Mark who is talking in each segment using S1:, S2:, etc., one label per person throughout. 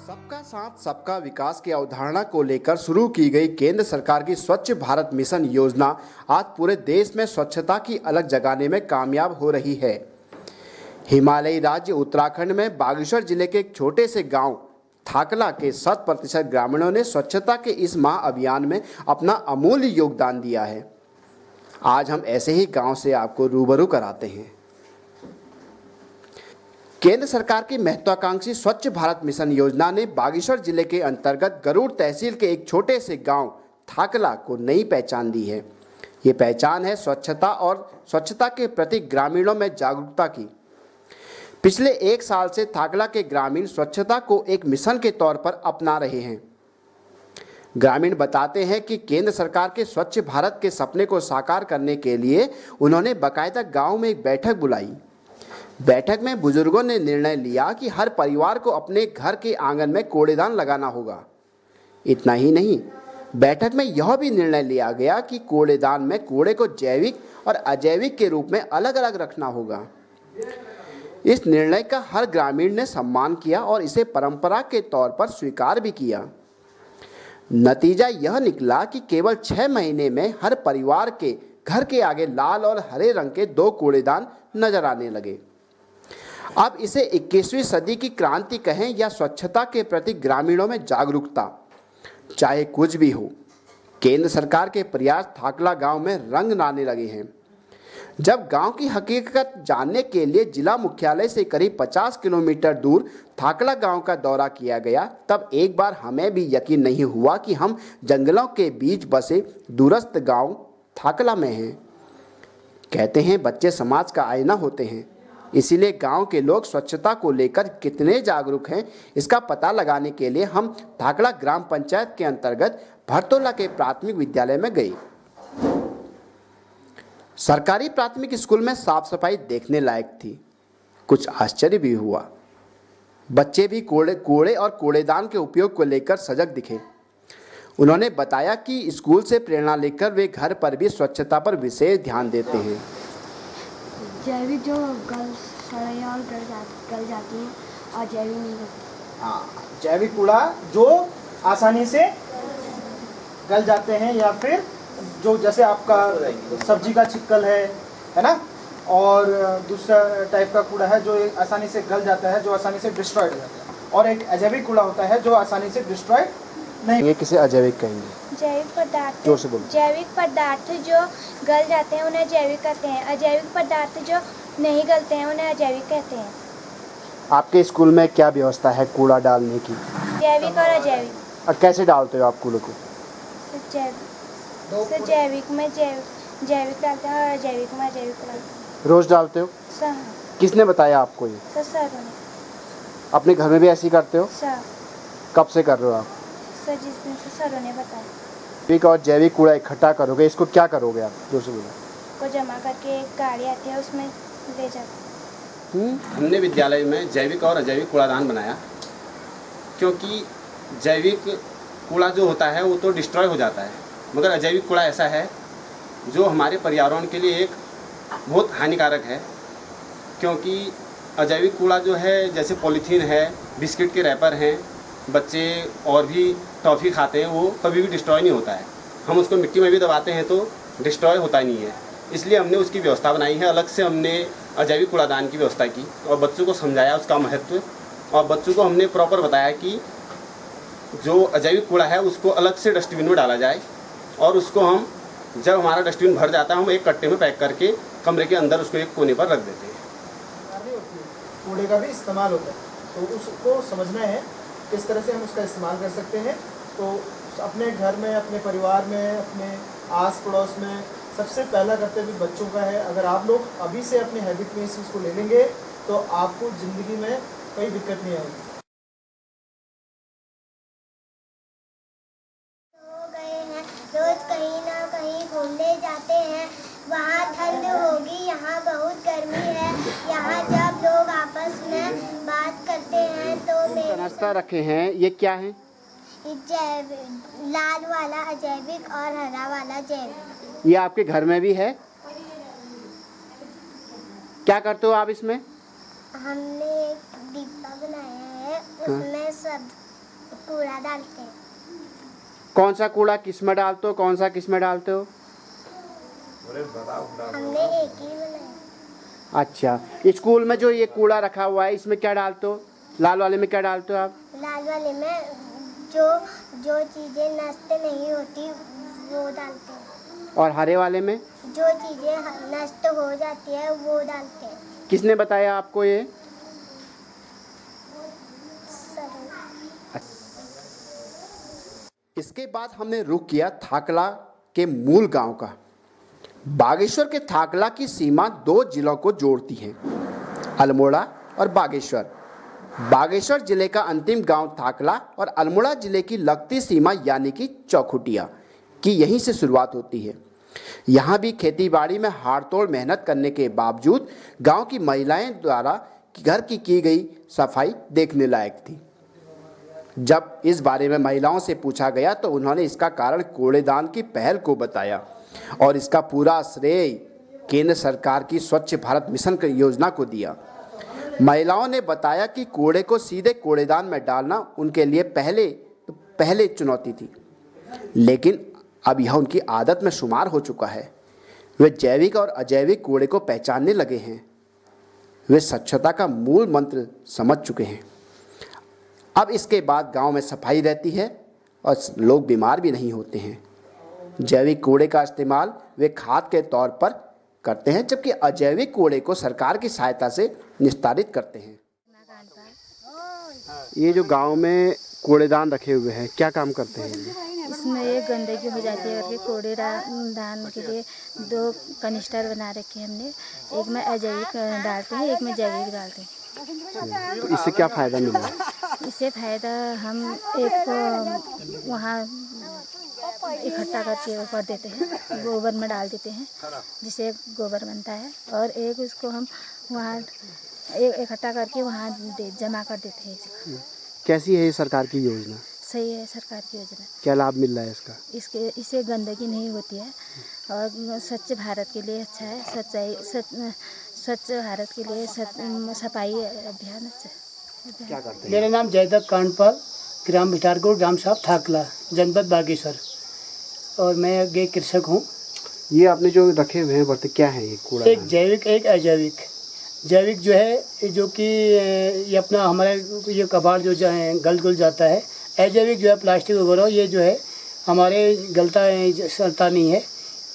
S1: सबका साथ सबका विकास की अवधारणा को लेकर शुरू की गई केंद्र सरकार की स्वच्छ भारत मिशन योजना आज पूरे देश में स्वच्छता की अलग जगाने में कामयाब हो रही है। हिमालयी राज्य उत्तराखंड में बागेश्वर जिले के एक छोटे से गांव थाकला के 100% ग्रामीणों ने स्वच्छता के इस महाअभियान में अपना अमूल्य योगदान दिया है। आज हम ऐसे ही गांव से आपको रूबरू कराते हैं। केंद्र सरकार की महत्वाकांक्षी स्वच्छ भारत मिशन योजना ने बागेश्वर जिले के अंतर्गत गरुड़ तहसील के एक छोटे से गांव थाकला को नई पहचान दी है। ये पहचान है स्वच्छता और स्वच्छता के प्रति ग्रामीणों में जागरूकता की। पिछले एक साल से थाकला के ग्रामीण स्वच्छता को एक मिशन के तौर पर अपना रहे हैं। ग्रामीण बताते हैं कि केंद्र सरकार के स्वच्छ भारत के सपने को साकार करने के लिए उन्होंने बाकायदा गांव में एक बैठक बुलाई। बैठक में बुजुर्गों ने निर्णय लिया कि हर परिवार को अपने घर के आंगन में कूड़ेदान लगाना होगा। इतना ही नहीं, बैठक में यह भी निर्णय लिया गया कि कूड़ेदान में कूड़े को जैविक और अजैविक के रूप में अलग अलग रखना होगा। इस निर्णय का हर ग्रामीण ने सम्मान किया और इसे परंपरा के तौर पर स्वीकार भी किया। नतीजा यह निकला कि केवल 6 महीने में हर परिवार के घर के आगे लाल और हरे रंग के 2 कूड़ेदान नजर आने लगे। अब इसे 21वीं सदी की क्रांति कहें या स्वच्छता के प्रति ग्रामीणों में जागरूकता, चाहे कुछ भी हो, केंद्र सरकार के प्रयास थाकला गांव में रंग लाने लगे हैं। जब गांव की हकीकत जानने के लिए जिला मुख्यालय से करीब 50 किलोमीटर दूर थाकला गांव का दौरा किया गया, तब एक बार हमें भी यकीन नहीं हुआ कि हम जंगलों के बीच बसे दूरस्थ गांव थाकला में हैं। कहते हैं बच्चे समाज का आईना होते हैं, इसीलिए गांव के लोग स्वच्छता को लेकर कितने जागरूक हैं, इसका पता लगाने के लिए हम थाकला ग्राम पंचायत के अंतर्गत भरतोला के प्राथमिक विद्यालय में गए। सरकारी प्राथमिक स्कूल में साफ सफाई देखने लायक थी। कुछ आश्चर्य भी हुआ। बच्चे भी कूड़े और कूड़ेदान के उपयोग को लेकर सजग दिखे। उन्होंने बताया कि स्कूल से प्रेरणा लेकर वे घर पर भी स्वच्छता पर विशेष ध्यान देते हैं।
S2: जैविक जो सड़े और गल जाती है और जैविक नहीं होती।
S3: हाँ, जैविक कूड़ा जो आसानी से गल जाते हैं, या फिर जो जैसे आपका सब्जी का छिक्कल है ना, और दूसरा टाइप का कूड़ा है जो आसानी से गल जाता है, जो आसानी से डिस्ट्रॉयड हो जाता है, और एक अजैविक कूड़ा होता है जो आसानी से डिस्ट्रॉयड नहीं।
S1: ये किसे अजैविक कहेंगे?
S2: जैविक पदार्थ,
S1: जोर से बोलो।
S2: जैविक पदार्थ जो गल जाते हैं उन्हें जैविक कहते हैं। अजैविक पदार्थ जो नहीं गलते हैं उन्हें अजैविक कहते हैं।
S1: आपके स्कूल में क्या व्यवस्था है कूड़ा डालने की?
S2: जैविक और अजैविक।
S1: और कैसे डालते हो आप कूड़े को?
S2: जैविक में जैविक डालते हैं और अजैविक में अजैविक डालते हैं।
S1: रोज डालते हो?
S2: सर।
S1: किसने बताया आपको ये?
S2: सर
S1: अपने घर में भी ऐसे ही करते हो?
S2: सर।
S1: कब से कर रहे हो आप?
S2: सर जिस दिन से सरों ने बताया।
S1: जैविक और जैविक कूड़ा इकट्ठा करोगे, इसको क्या करोगे आप? जोर से बोलो।
S2: को जमा करके एक गाड़ी आती है उसमें ले जाते हैं।
S4: हमने विद्यालय में जैविक और अजैविक कूड़ादान बनाया, क्योंकि जैविक कूड़ा जो होता है वो तो डिस्ट्रॉय हो जाता है, मगर अजैविक कूड़ा ऐसा है जो हमारे पर्यावरण के लिए एक बहुत हानिकारक है। क्योंकि अजैविक कूड़ा जो है, जैसे पॉलीथीन है, बिस्किट के रैपर हैं, बच्चे और भी टॉफ़ी खाते हैं, वो कभी भी डिस्ट्रॉय नहीं होता है। हम उसको मिट्टी में भी दबाते हैं तो डिस्ट्रॉय होता ही नहीं है। इसलिए हमने उसकी व्यवस्था बनाई है। अलग से हमने अजैविक कूड़ादान की व्यवस्था की और बच्चों को समझाया उसका महत्व, और बच्चों को हमने प्रॉपर बताया कि जो अजैविक कूड़ा है उसको अलग से डस्टबिन में डाला जाए, और उसको हम जब हमारा डस्टबिन भर जाता है हम एक कट्टे में पैक करके कमरे के अंदर उसको एक कोने पर रख देते हैं।
S3: कूड़े का भी इस्तेमाल होता है, तो उसको समझना है किस तरह से हम उसका इस्तेमाल कर सकते हैं। तो अपने घर में, अपने परिवार में, अपने आस पड़ोस में सबसे पहला कर्तव्य बच्चों का है। अगर आप लोग अभी से अपने हैबिट में इस चीज़ को ले लेंगे तो आपको ज़िंदगी में कोई दिक्कत नहीं आएगी।
S5: रोज कहीं ना कहीं घूमने जाते हैं, वहाँ ठंड होगी, यहाँ बहुत गर्मी है। यहाँ जब लोग आपस में बात करते हैं तो
S1: नाश्ता रखे हैं, ये क्या है?
S5: लाल वाला अजैविक और हरा वाला जैविक।
S1: ये आपके घर में भी है? क्या करते हो आप इसमें?
S5: हमने एक डिब्बा बनाया है, उसमें सब कूड़ा डालते हैं।
S1: कौन सा कूड़ा किस में डालते हो, कौन सा किस में डालते हो?
S5: हमने एक ही बनाया।
S1: अच्छा, स्कूल में जो ये कूड़ा रखा हुआ है इसमें क्या डालते हो? लाल वाले में क्या डालते हो आप?
S5: लाल वाले में जो जो चीज़ें नष्ट नहीं होती वो डालते हैं।
S1: और हरे वाले में?
S5: जो चीज़ें नष्ट हो जाती है वो डालते हैं।
S1: किसने बताया आपको ये?
S5: सब
S1: इसके बाद हमने रुख किया थाकला के मूल गांव का। बागेश्वर के थाकला की सीमा 2 जिलों को जोड़ती है, अल्मोड़ा और बागेश्वर। बागेश्वर जिले का अंतिम गांव थाकला और अल्मोड़ा जिले की लगती सीमा यानी कि चौखुटिया की यहीं से शुरुआत होती है। यहाँ भी खेतीबाड़ी में हाड़तोड़ मेहनत करने के बावजूद गांव की महिलाएं द्वारा घर की गई सफाई देखने लायक थी। जब इस बारे में महिलाओं से पूछा गया तो उन्होंने इसका कारण कूड़ेदान की पहल को बताया और इसका पूरा श्रेय केंद्र सरकार की स्वच्छ भारत मिशन की योजना को दिया। महिलाओं ने बताया कि कूड़े को सीधे कूड़ेदान में डालना उनके लिए पहले चुनौती थी, लेकिन अब यह उनकी आदत में शुमार हो चुका है। वे जैविक और अजैविक कूड़े को पहचानने लगे हैं। वे स्वच्छता का मूल मंत्र समझ चुके हैं। अब इसके बाद गांव में सफाई रहती है और लोग बीमार भी नहीं होते हैं। जैविक कूड़े का इस्तेमाल वे खाद के तौर पर करते हैं, जबकि अजैविक कूड़े को सरकार की सहायता से निस्तारित करते हैं। ये जो गांव में कूड़ेदान रखे हुए हैं, क्या काम करते हैं?
S6: इसमें ये गंदगी हो जाती है करके कूड़ेदान के लिए 2 कनिस्टर बना रखे हैं हमने। एक में अजैविक डालते हैं, एक में जैविक डालते हैं।
S1: तो इससे क्या फ़ायदा मिला है?
S6: इससे फ़ायदा हम एक को वहाँ इकट्ठा करके ऊपर देते हैं, गोबर में डाल देते हैं जिससे गोबर बनता है, और एक उसको हम वहाँ इकट्ठा करके वहाँ जमा कर देते हैं।
S1: कैसी है ये सरकार की योजना?
S6: सही है सरकार की योजना।
S1: क्या लाभ मिल रहा है इसका?
S6: इससे गंदगी नहीं होती है और स्वच्छ भारत के लिए अच्छा है। स्वच्छ भारत के लिए सफाई अभियान अच्छा है।
S1: क्या करते हैं?
S7: मेरा नाम जयदत्त कांडपाल, ग्राम भिटारकोट, ग्राम साहब थाकला, जनपद बागेश्वर, और मैं एक कृषक हूँ।
S1: ये आपने जो रखे हुए हैं बर्तन क्या है? ये कूड़ा
S7: एक जैविक एक अजैविक। जैविक जो है जो कि ये अपना हमारा ये कबाड़ जो है गल जाता है। अजैविक जो है प्लास्टिक वगैरह ये जो है हमारे सड़ता नहीं है,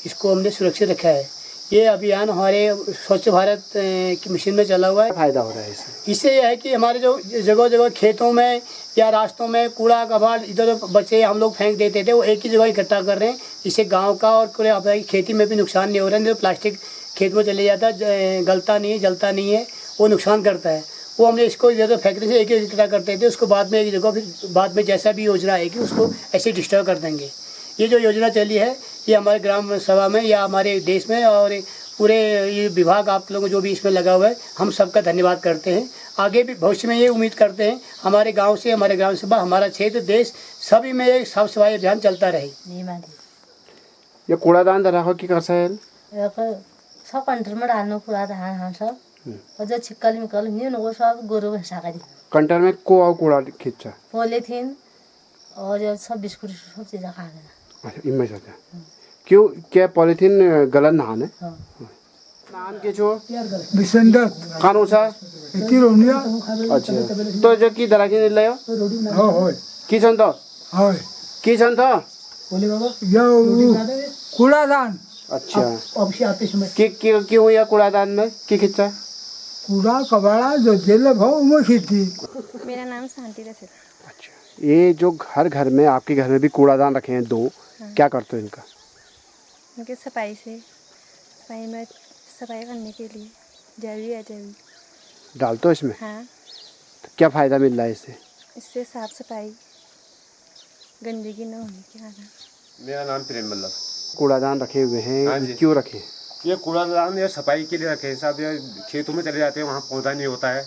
S7: इसको हमने सुरक्षित रखा है। ये अभियान हमारे स्वच्छ भारत की मिशन में चला हुआ है।
S1: फायदा हो रहा है
S7: इससे यह है कि हमारे जो जगह जगह खेतों में या रास्तों में कूड़ा कबाड़ इधर बचे हम लोग फेंक देते थे, वो एक ही जगह इकट्ठा कर रहे हैं। इससे गांव का और पूरे अपनी खेती में भी नुकसान नहीं हो रहा है। नहीं तो प्लास्टिक खेत में चले जाता है, गलता नहीं है, जलता नहीं है, वो नुकसान करता है। वो हमने इसको इधर फेंकने से एक ही इकट्ठा करते थे, उसको बाद में एक जगह फिर बाद में जैसा भी योजना आएगी उसको ऐसे डिस्टर्ब कर देंगे। ये जो योजना चली है ये हमारे ग्राम सभा में या हमारे देश में और पूरे ये विभाग आप लोगों जो भी इसमें लगा हुआ है, हम सबका धन्यवाद करते हैं। आगे भी भविष्य में ये उम्मीद करते हैं हमारे गांव से, हमारे ग्राम सभा, हमारा क्षेत्र, देश सभी में एक साफ सफाई अभियान चलता रहे।
S1: ये कूड़ादान रखो कि कैसा है?
S8: सब कंटर में डाल्नु कूड़ादान हम सब, और जो छिक्कल मिक्कल हुने वो सब गोरु भैंसा का दी।
S1: कंटर में को और कूड़ा खींचा?
S8: पॉलीथीन और ये सब बिस्कुट सब चीज़ें खा गया।
S1: अच्छा, इनमें जाता है। क्यों क्या पॉलीथीन गलत नान है?
S8: हाँ।
S1: नान के जो
S9: बिसंदर
S1: खानो सा
S9: इतनी रोनिया।
S1: अच्छा, तो जो की दरा की ले
S9: हाँ होय
S1: की छन तो
S9: होय
S1: की छन तो
S9: यो कूड़ादान।
S1: अच्छा,
S7: अब से आते समय
S1: की क्यों या कूड़ादान में की खींचा?
S9: कूड़ा कबाड़ा जो जेल भाव में खींची।
S6: मेरा नाम शांति रसिक।
S1: अच्छा, ये जो घर घर में आपके घर में भी कूड़ादान रखे हैं 2, क्या करते हो इनका?
S6: उनके सफाई करने के लिए जैविक अजैविक
S1: डालते हो इसमें?
S6: हाँ।
S1: तो क्या फ़ायदा मिल रहा है इससे?
S6: इससे साफ सफाई, गंदगी न होने के कारण।
S4: मेरा नाम प्रेम मल्लभ।
S1: कूड़ादान रखे हुए हैं।
S4: हाँ जी।
S1: क्यों रखे हैं?
S4: ये कूड़ादान ये सफाई के लिए रखे हैं साहब। ये खेतों में चले जाते हैं, वहाँ पौधा नहीं होता है,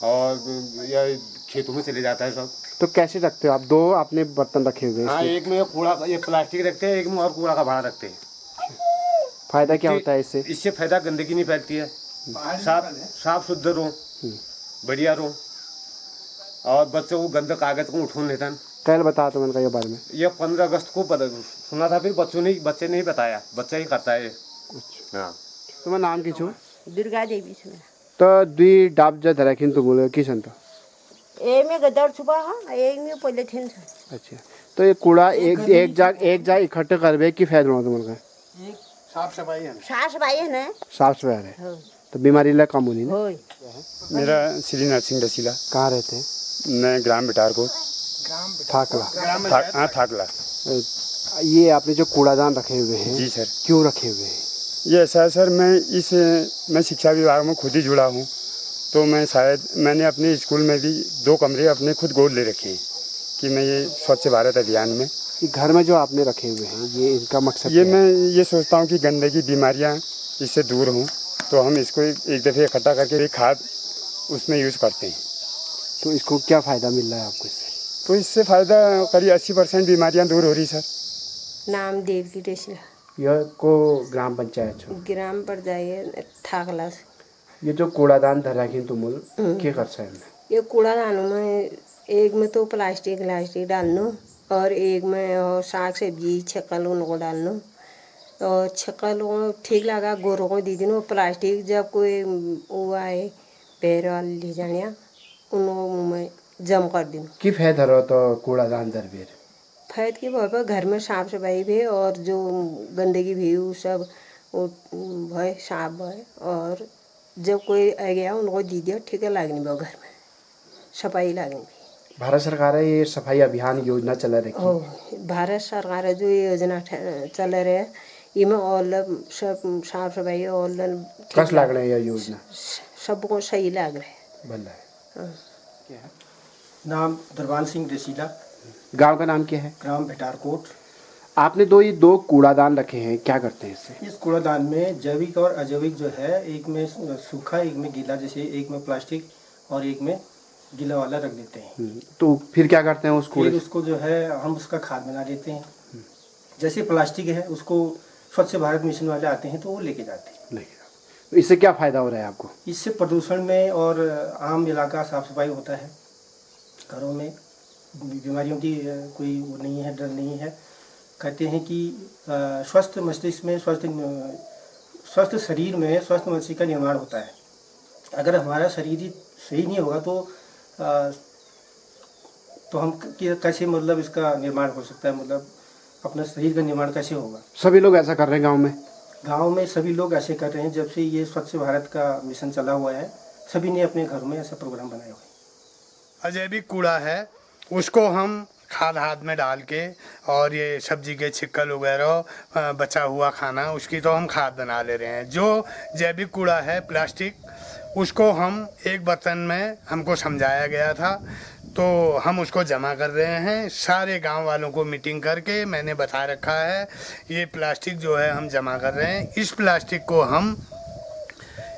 S4: और यह खेतों में चले जाता है सब।
S1: तो कैसे रखते हो आप? 2 आपने बर्तन रखे हुए हैं।
S4: हाँ, एक में कूड़ा ये प्लास्टिक रखते हैं, एक में और कूड़ा का भाड़ा रखते हैं।
S1: फायदा क्या होता है इससे?
S4: इससे फायदा गंदगी नहीं फैलती है, साफ शुद्ध रहो, बढ़िया रहो।
S10: और बच्चों को गंदे कागज को उठो नहीं था।
S1: कल बता तो मैंने ये बारे में
S10: ये 15 अगस्त को सुना था, फिर बच्चे ने ही बताया, बच्चा ही करता है। हाँ
S1: तुम्हारा नाम की छू?
S11: दुर्गा देवी छू।
S1: तो दुई डाब जो धराखिन तो बोले किसन तो
S11: ए में गदर छुपा है, एक में पॉलीथिन है।
S1: अच्छा, तो ये कूड़ा एक जगह इकट्ठे करबे की फायदा हो तुम्हारे?
S3: साफ सफाई है
S11: ना,
S1: साफ सफाई है तो बीमारी ला कम होनी ना।
S12: मेरा श्री नरसिंह डसीला।
S1: कहाँ रहते हैं?
S12: मैं ग्राम बिटारकोट
S1: थाकला।
S12: थाकला।
S1: ये आपने जो कूड़ादान रखे हुए हैं,
S12: जी सर,
S1: क्यों रखे हुए हैं?
S12: ये ऐसा है सर, मैं शिक्षा विभाग में खुद ही जुड़ा हूँ, तो मैंने अपने स्कूल में भी 2 कमरे अपने खुद गोद ले रखे हैं कि मैं ये स्वच्छ भारत अभियान में।
S1: घर में जो आपने रखे हुए हैं ये इनका मकसद
S12: ये मैं ये सोचता हूँ कि गंदगी बीमारियाँ इससे दूर हों, तो हम इसको एक दफ़े इकट्ठा करके एक खाद उसमें यूज़ करते हैं।
S1: तो इसको क्या फ़ायदा मिल रहा है आपको इससे?
S12: तो इससे फ़ायदा करीब 80% बीमारियाँ दूर हो रही सर।
S11: नाम देवकी डसीला।
S1: यह को ग्राम पंचायत छो?
S11: ग्राम पर जाइए थाकला से।
S1: ये जो कूड़ादान धराखिन तो मूल क्या कर सकते हैं?
S11: ये कूड़ादान में एक में तो प्लास्टिक डालना और एक में साग सब्जी छक्कल उनको डालना, और छक्कल ठीक लगा गोरों को दी दिन। प्लास्टिक जब कोई वो आए पैर वाले ले जाने उनको मुँह में जम कर दिन
S1: की फायदा रहो तो कूड़ादान दरबेर
S11: फायद की बहुत घर में साफ सफाई भी और जो गंदगी भी वो सब वो भय साफ भय, और जब कोई आ गया उनको दी दिया ठीक है लागनी बहुत घर में सफाई लागनी।
S1: भारत सरकार है ये सफाई अभियान योजना चला रही।
S11: भारत सरकार जो ये योजना चल रही है इसमें और सब साफ सफाई और
S1: कस लाग रहे हैं योजना
S11: सबको सही लाग रहा है।
S1: बन रहा है।
S3: नाम दरबान सिंह डसीला।
S1: गांव का नाम क्या है?
S3: ग्राम भिटारकोट।
S1: आपने दो कूड़ादान रखे हैं, क्या करते हैं इससे?
S3: इस कूड़ादान में जैविक और अजैविक जो है, एक में सूखा एक में गीला, जैसे एक में प्लास्टिक और एक में गीला वाला रख देते हैं।
S1: तो फिर क्या करते हैं उसको?
S3: फिर उसको जो है हम उसका खाद बना देते हैं। जैसे प्लास्टिक है उसको स्वच्छ भारत मिशन वाले आते हैं तो वो लेके जाते हैं।
S1: तो इससे क्या फ़ायदा हो रहा है आपको?
S3: इससे प्रदूषण में और आम इलाका साफ सफाई होता है, घरों में बीमारियों की कोई वो नहीं है, डर नहीं है। कहते हैं कि स्वस्थ मस्तिष्क में स्वस्थ शरीर में स्वस्थ मस्तिष्क का निर्माण होता है। अगर हमारा शरीर ही सही नहीं होगा तो हम कैसे मतलब इसका निर्माण हो सकता है, मतलब अपना शरीर का निर्माण कैसे होगा?
S1: सभी लोग ऐसा कर रहे हैं गांव में
S3: सभी लोग ऐसे कर रहे हैं। जब से ये स्वच्छ भारत का मिशन चला हुआ है सभी ने अपने घरों में ऐसा प्रोग्राम बनाया हुआ है।
S13: अजैविक कूड़ा है उसको हम खाद में डाल के, और ये सब्जी के छिक्कल वगैरह बचा हुआ खाना उसकी तो हम खाद बना ले रहे हैं। जो जैविक कूड़ा है प्लास्टिक उसको हम एक बर्तन में हमको समझाया गया था तो हम उसको जमा कर रहे हैं। सारे गांव वालों को मीटिंग करके मैंने बता रखा है ये प्लास्टिक जो है हम जमा कर रहे हैं। इस प्लास्टिक को हम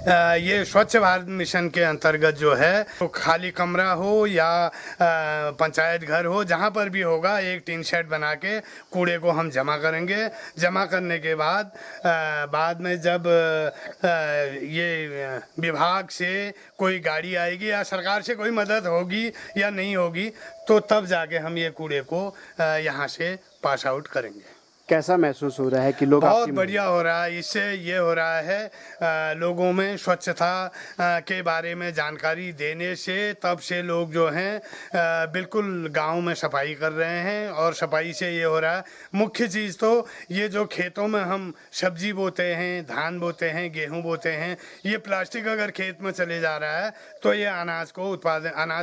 S13: ये स्वच्छ भारत मिशन के अंतर्गत जो है तो खाली कमरा हो या पंचायत घर हो जहाँ पर भी होगा एक टीन शेड बना के कूड़े को हम जमा करेंगे। जमा करने के बाद में जब ये विभाग से कोई गाड़ी आएगी या सरकार से कोई मदद होगी या नहीं होगी तो तब जाके हम ये कूड़े को यहाँ से पास आउट करेंगे।
S1: कैसा महसूस हो रहा है कि लोग?
S13: बहुत बढ़िया हो रहा है। इससे ये हो रहा है लोगों में स्वच्छता के बारे में जानकारी देने से तब से लोग जो हैं बिल्कुल गांव में सफाई कर रहे हैं। और सफाई से ये हो रहा है मुख्य चीज़ तो ये जो खेतों में हम सब्जी बोते हैं, धान बोते हैं, गेहूं बोते हैं, ये प्लास्टिक अगर खेत में चले जा रहा है तो ये अनाज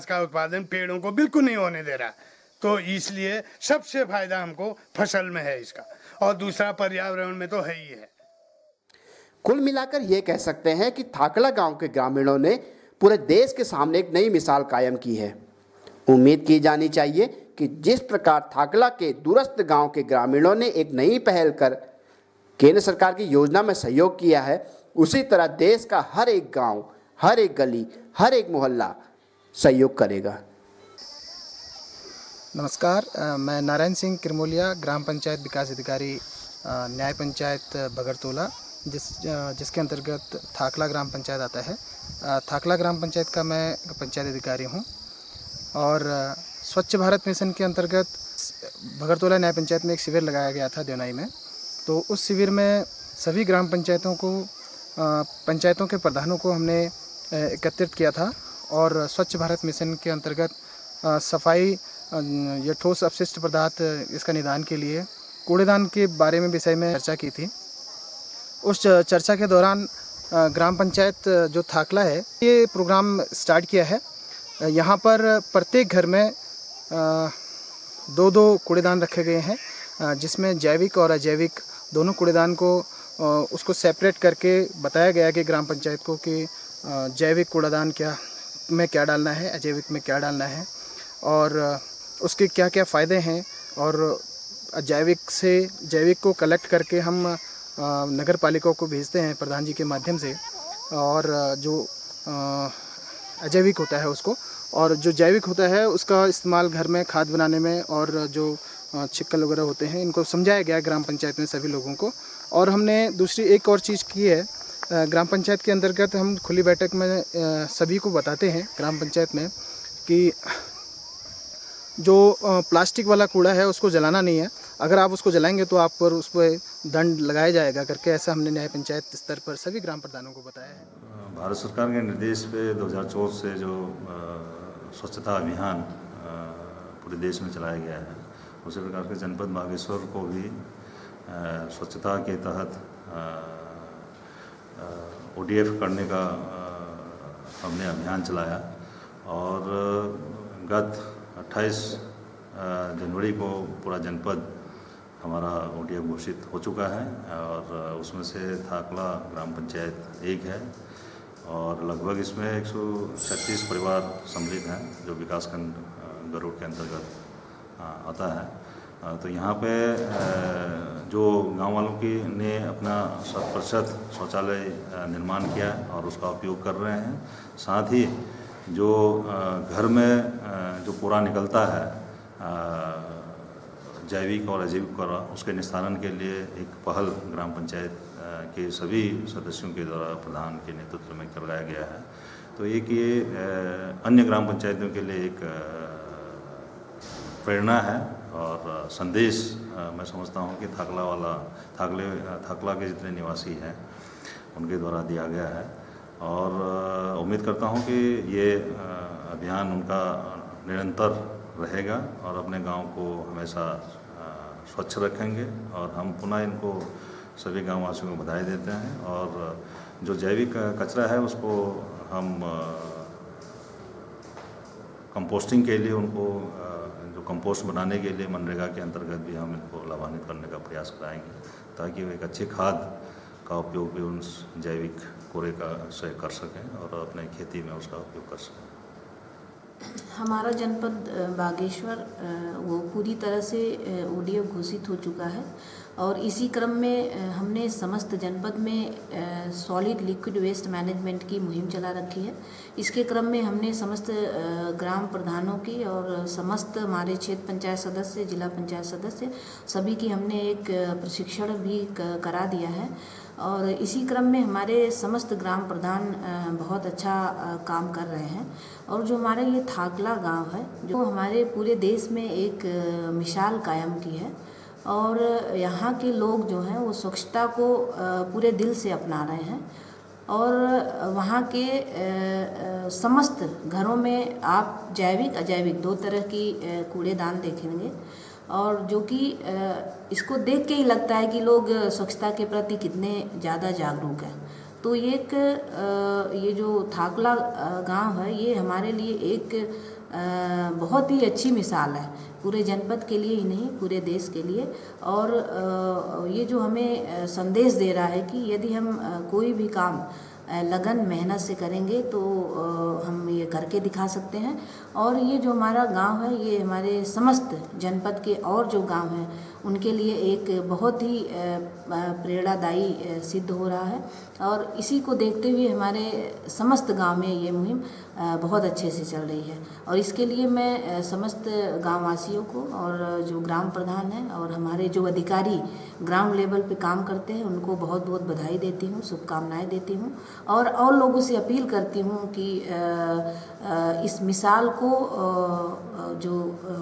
S13: का उत्पादन पेड़ों को बिल्कुल नहीं होने दे रहा है। तो इसलिए सबसे फायदा हमको फसल में है इसका, और दूसरा पर्यावरण में तो है ही है।
S1: कुल मिलाकर ये कह सकते हैं कि थाकला गांव के ग्रामीणों ने पूरे देश के सामने एक नई मिसाल कायम की है। उम्मीद की जानी चाहिए कि जिस प्रकार थाकला के दूरस्थ गांव के ग्रामीणों ने एक नई पहल कर केंद्र सरकार की योजना में सहयोग किया है, उसी तरह देश का हर एक गाँव, हर एक गली, हर एक मोहल्ला सहयोग करेगा।
S14: नमस्कार, मैं नारायण सिंह किरमोलिया, ग्राम पंचायत विकास अधिकारी, न्याय पंचायत बगरतोला, जिसके अंतर्गत थाकला ग्राम पंचायत आता है। थाकला ग्राम पंचायत का मैं पंचायत अधिकारी हूँ। और स्वच्छ भारत मिशन के अंतर्गत भगरतोला न्याय पंचायत में एक शिविर लगाया गया था देवनाई में। तो उस शिविर में सभी ग्राम पंचायतों को पंचायतों के प्रधानों को हमने एकत्रित किया था और स्वच्छ भारत मिशन के अंतर्गत सफाई या ठोस अपशिष्ट पदार्थ इसका निदान के लिए कूड़ेदान के बारे में विषय में चर्चा की थी। उस चर्चा के दौरान ग्राम पंचायत जो थाकला है ये प्रोग्राम स्टार्ट किया है। यहाँ पर प्रत्येक घर में 2-2 कूड़ेदान रखे गए हैं जिसमें जैविक और अजैविक दोनों कूड़ेदान को उसको सेपरेट करके बताया गया कि ग्राम पंचायत को कि जैविक कूड़ेदान में क्या डालना है, अजैविक में क्या डालना है और उसके क्या क्या फ़ायदे हैं। और जैविक को कलेक्ट करके हम नगर पालिका को भेजते हैं प्रधान जी के माध्यम से, और जो अजैविक होता है उसको, और जो जैविक होता है उसका इस्तेमाल घर में खाद बनाने में और जो छिक्कल वगैरह होते हैं इनको समझाया गया ग्राम पंचायत में सभी लोगों को। और हमने दूसरी एक और चीज़ की है, ग्राम पंचायत के अंतर्गत हम खुली बैठक में सभी को बताते हैं ग्राम पंचायत में कि जो प्लास्टिक वाला कूड़ा है उसको जलाना नहीं है, अगर आप उसको जलाएंगे तो आप पर उस पर दंड लगाया जाएगा करके, ऐसा हमने न्याय पंचायत स्तर पर सभी ग्राम प्रधानों को बताया है।
S15: भारत सरकार के निर्देश पे 2014 से जो स्वच्छता अभियान पूरे देश में चलाया गया है, उसी प्रकार के जनपद बागेश्वर को भी स्वच्छता के तहत ODF करने का हमने अभियान चलाया और गत 28 जनवरी को पूरा जनपद हमारा ODF घोषित हो चुका है और उसमें से थाकला ग्राम पंचायत एक है और लगभग इसमें 136 परिवार सम्मिलित हैं जो विकासखंड गरुड़ के अंतर्गत आता है। तो यहाँ पे जो गांव वालों की ने अपना 100% शौचालय निर्माण किया है और उसका उपयोग कर रहे हैं। साथ ही जो घर में जो कूड़ा निकलता है जैविक और अजैविक कूड़ा, उसके निस्तारण के लिए एक पहल ग्राम पंचायत के सभी सदस्यों के द्वारा प्रधान के नेतृत्व में करवाया गया है। तो एक ये अन्य ग्राम पंचायतों के लिए एक प्रेरणा है और संदेश मैं समझता हूँ कि थाकला के जितने निवासी हैं उनके द्वारा दिया गया है और उम्मीद करता हूँ कि ये अभियान उनका निरंतर रहेगा और अपने गांव को हमेशा स्वच्छ रखेंगे। और हम पुनः इनको सभी गांववासियों को बधाई देते हैं और जो जैविक कचरा है उसको हम कंपोस्टिंग के लिए उनको जो कंपोस्ट बनाने के लिए मनरेगा के अंतर्गत भी हम इनको लाभान्वित करने का प्रयास कराएंगे ताकि वो एक अच्छी खाद का उपयोग भी उन जैविक कूड़े का से कर सकें और अपने खेती में उसका उपयोग कर सकें।
S16: हमारा जनपद बागेश्वर वो पूरी तरह से ODF घोषित हो चुका है और इसी क्रम में हमने समस्त जनपद में सॉलिड लिक्विड वेस्ट मैनेजमेंट की मुहिम चला रखी है। इसके क्रम में हमने समस्त ग्राम प्रधानों की और समस्त हमारे क्षेत्र पंचायत सदस्य, जिला पंचायत सदस्य सभी की हमने एक प्रशिक्षण भी करा दिया है और इसी क्रम में हमारे समस्त ग्राम प्रधान बहुत अच्छा काम कर रहे हैं। और जो हमारा ये थाकला गांव है जो हमारे पूरे देश में एक मिसाल कायम की है और यहाँ के लोग जो हैं वो स्वच्छता को पूरे दिल से अपना रहे हैं और वहाँ के समस्त घरों में आप जैविक अजैविक 2 तरह की कूड़ेदान देखेंगे और जो कि इसको देख के ही लगता है कि लोग स्वच्छता के प्रति कितने ज़्यादा जागरूक हैं। तो ये जो थाकला गांव है ये हमारे लिए एक बहुत ही अच्छी मिसाल है पूरे जनपद के लिए ही नहीं पूरे देश के लिए। और ये जो हमें संदेश दे रहा है कि यदि हम कोई भी काम लगन मेहनत से करेंगे तो हम ये करके दिखा सकते हैं। और ये जो हमारा गांव है ये हमारे समस्त जनपद के और जो गांव हैं उनके लिए एक बहुत ही प्रेरणादायी सिद्ध हो रहा है और इसी को देखते हुए हमारे समस्त गांव में ये मुहिम बहुत अच्छे से चल रही है। और इसके लिए मैं समस्त गांववासियों को और जो ग्राम प्रधान हैं और हमारे जो अधिकारी ग्राउंड लेवल पे काम करते हैं उनको बहुत बहुत बधाई देती हूँ, शुभकामनाएं देती हूँ। और लोगों से अपील करती हूँ कि इस मिसाल को जो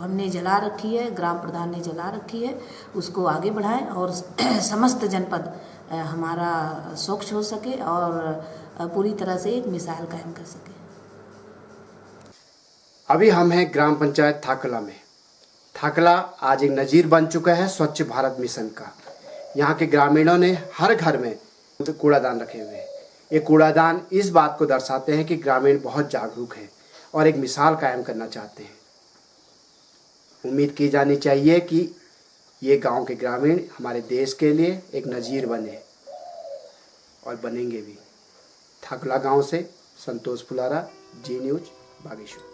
S16: हमने जला रखी है, ग्राम प्रधान ने जला रखी है, उसको आगे बढ़ाएं और समस्त जनपद हमारा स्वच्छ हो सके और पूरी तरह से एक मिसाल कायम कर सके।
S1: अभी हम हैं ग्राम पंचायत थाकला में। थाकला आज एक नज़ीर बन चुका है स्वच्छ भारत मिशन का। यहाँ के ग्रामीणों ने हर घर में कूड़ादान रखे हुए हैं। ये कूड़ादान इस बात को दर्शाते हैं कि ग्रामीण बहुत जागरूक हैं और एक मिसाल कायम करना चाहते हैं। उम्मीद की जानी चाहिए कि ये गांव के ग्रामीण हमारे देश के लिए एक नज़ीर बने और बनेंगे भी। थाकला गांव से संतोष फुलारा, जी न्यूज़, बागेश्वर।